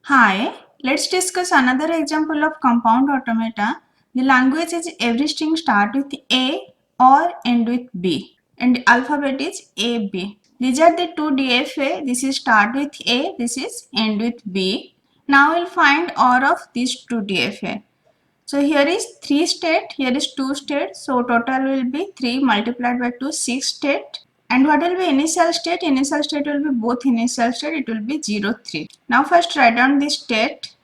Hi, let's discuss another example of compound automata. The language is every string start with A or end with B, and the alphabet is A, B. These are the two DFA. This is start with A, this is end with B. Now we'll find OR of these two DFA. So here is 3 state, here is 2 state. So total will be 3 multiplied by 2, 6 state. And what will be initial state? Initial state will be both initial state, it will be 0, 3. Now first write down the state.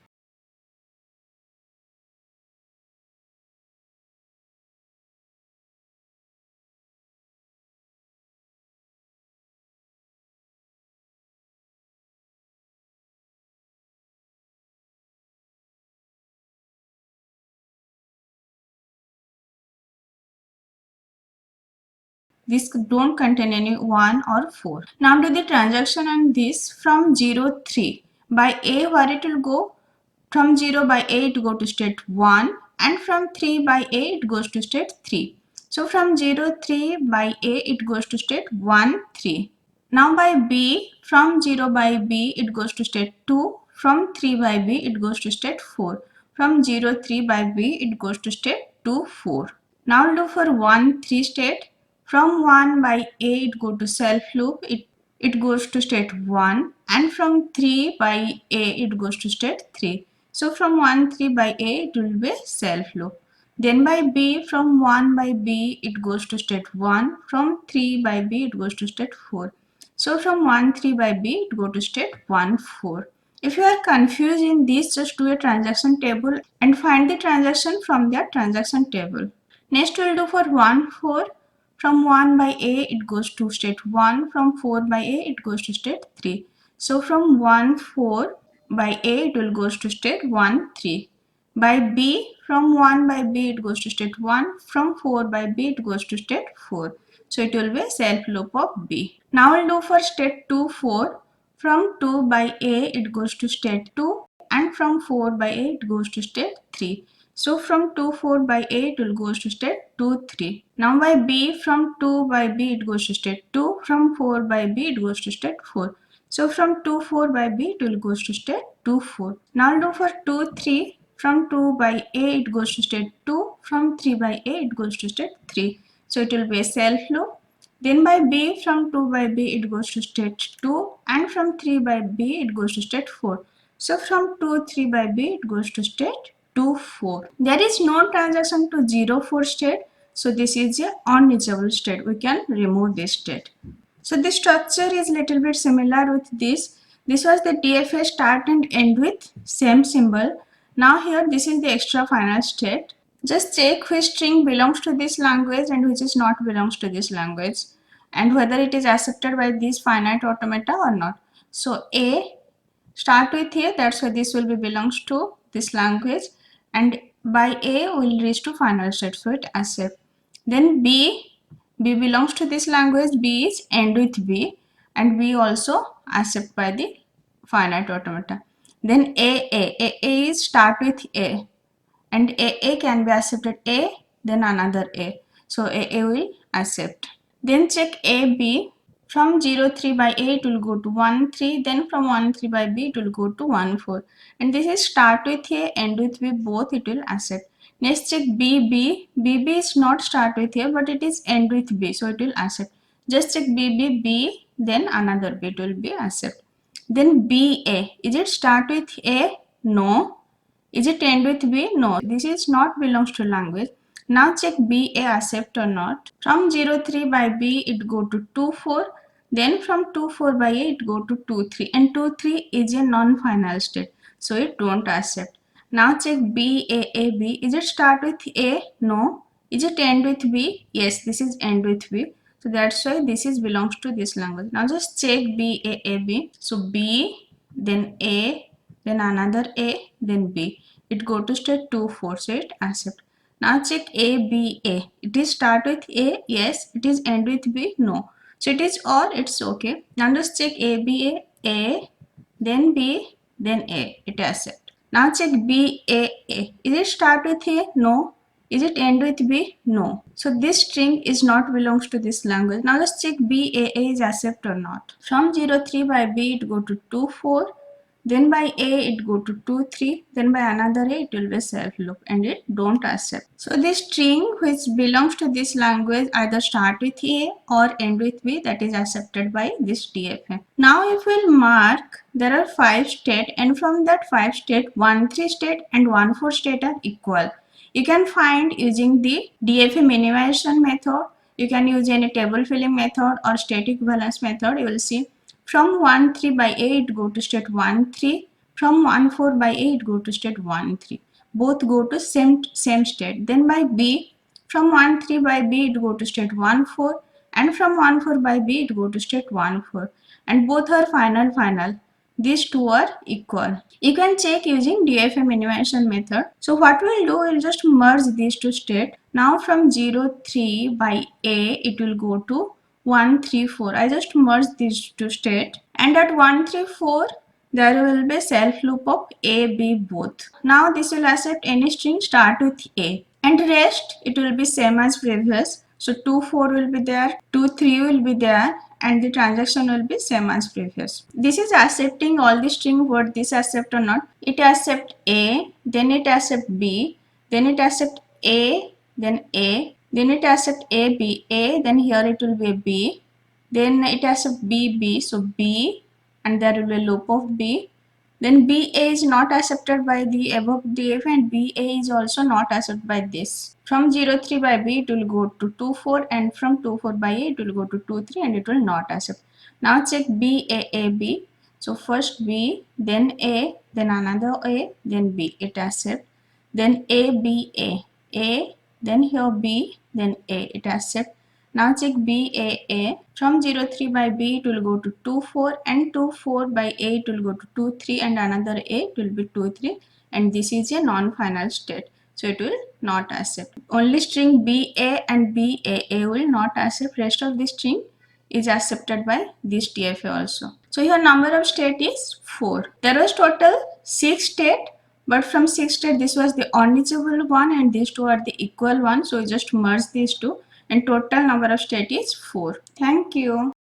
This don't contain any 1 or 4. Now do the transaction on this from 0, 3. By A where it will go? From 0 by A it go to state 1 and from 3 by A it goes to state 3. So from 0, 3 by A it goes to state 1, 3. Now by B, from 0 by B it goes to state 2. From 3 by B it goes to state 4. From 0, 3 by B it goes to state 2, 4. Now do for 1, 3 state. From 1 by A it go to self loop, it goes to state 1 and from 3 by A it goes to state 3. So from 1, 3 by A it will be self loop. Then by B, from 1 by B it goes to state 1, from 3 by B it goes to state 4. So from 1, 3 by B it go to state 1, 4. If you are confused in this, just do a transaction table and find the transaction from their transaction table. Next we will do for 1, 4. From 1 by A it goes to state 1, from 4 by A it goes to state 3. So from 1, 4 by A it will goes to state 1, 3. By B, from 1 by B it goes to state 1, from 4 by B it goes to state 4. So it will be self loop of B. Now we'll do for state 2, 4. From 2 by A it goes to state 2 and from 4 by A it goes to state 3. So from 2, 4 by A it will goes to state 2, 3. Now by B, from 2 by B it goes to state 2, from 4 by B it goes to state 4. So from 2, 4 by B it will goes to state 2, 4. Now do for 2, 3. From 2 by A it goes to state 2, from 3 by A it goes to state 3. So it will be a self loop. Then by B, from 2 by B it goes to state 2 and from 3 by B it goes to state 4. So from 2, 3 by B it goes to state 2, 4. There is no transaction to 0, 4 state. So this is a unreachable state. We can remove this state. So the structure is little bit similar with this. This was the DFA start and end with same symbol. Now here this is the extra final state. Just check which string belongs to this language and which is not belongs to this language and whether it is accepted by this finite automata or not. So A start with A, that's why this will be belongs to this language and by A will reach to final state, so it accept. Then B belongs to this language, B is end with B and B also accept by the finite automata. Then A is start with A and A can be accepted A, then another A. So A will accept. Then check AB. From 0, 3 by A it will go to 1, 3. Then from 1, 3 by B it will go to 1, 4. And this is start with A, end with B, both it will accept. Next check BB. BB is not start with A but it is end with B, so it will accept. Just check BB, B, then another B, it will be accept. Then BA. Is it start with A? No. Is it end with B? No. This is not belongs to language. Now check BA accept or not. From 0, 3 by B it go to 2, 4. Then from 2, 4 by A it go to 2, 3. And 2, 3 is a non-final state. So it don't accept. Now check BAAB. Is it start with A? No. Is it end with B? Yes, this is end with B. So that's why this is belongs to this language. Now just check BAAB. So B, then A, then another A, then B. It go to state 2, 4, so it accept. Now check ABA. It is start with A, yes. It is end with B, no. So it is or it's okay. Now just check ABA, A, then B, then A. It accept. Now check BAA. Is it start with A? No. Is it end with B? No. So this string is not belongs to this language. Now let's check BAA is accept or not. From 0, 3 by B it go to 2, 4. then by A it go to 2, 3, then by another A it will be self loop and it don't accept. So this string which belongs to this language either start with A or end with B, that is accepted by this DFA. Now if we'll mark, there are 5 state, and from that 5 state, 1, 3 state and 1, 4 state are equal. You can find using the DFA minimization method. You can use any table filling method or state equivalence method. You will see from 1, 3 by 8 go to state 1, 3. From 1, 4 by 8 go to state 1, 3. Both go to same state. Then by B, from 1, 3 by B it go to state 1, 4. And from 1, 4 by B it go to state 1, 4. And both are final. These two are equal. You can check using DFA minimization method. So what we'll do, we'll just merge these two states. Now from 0, 3 by A, it will go to 1, 3, 4. I just merge these two states. And at 1, 3, 4, there will be self loop of A, B both. Now this will accept any string start with A. And rest, it will be same as previous. So 2, 4 will be there, 2, 3 will be there, and the transaction will be same as previous. This is accepting all the string word this accept or not. It accept A, then it accept B, then it accept A, then it accept A, B, A, then here it will be a B, then it accept B, B, so B, and there will be a loop of B. Then BA is not accepted by the above DF, and BA is also not accepted by this. From 0, 3 by B it will go to 2, 4, and from 2, 4 by A it will go to 2, 3, and it will not accept. Now check BAAB. So first B, then A, then another A, then B. It accept. Then ABA. A, then here B, then A. It accept. Now check BAA. From 0, 3 by B it will go to 2, 4, and 2, 4 by A it will go to 2, 3, and another A it will be 2, 3, and this is a non-final state. So it will not accept. Only string BA and BAA will not accept. Rest of the string is accepted by this DFA also. So here number of state is 4. There was total 6 state, but from 6 state this was the unreachable one and these two are the equal one. So we just merge these two, and total number of state is 4. Thank you.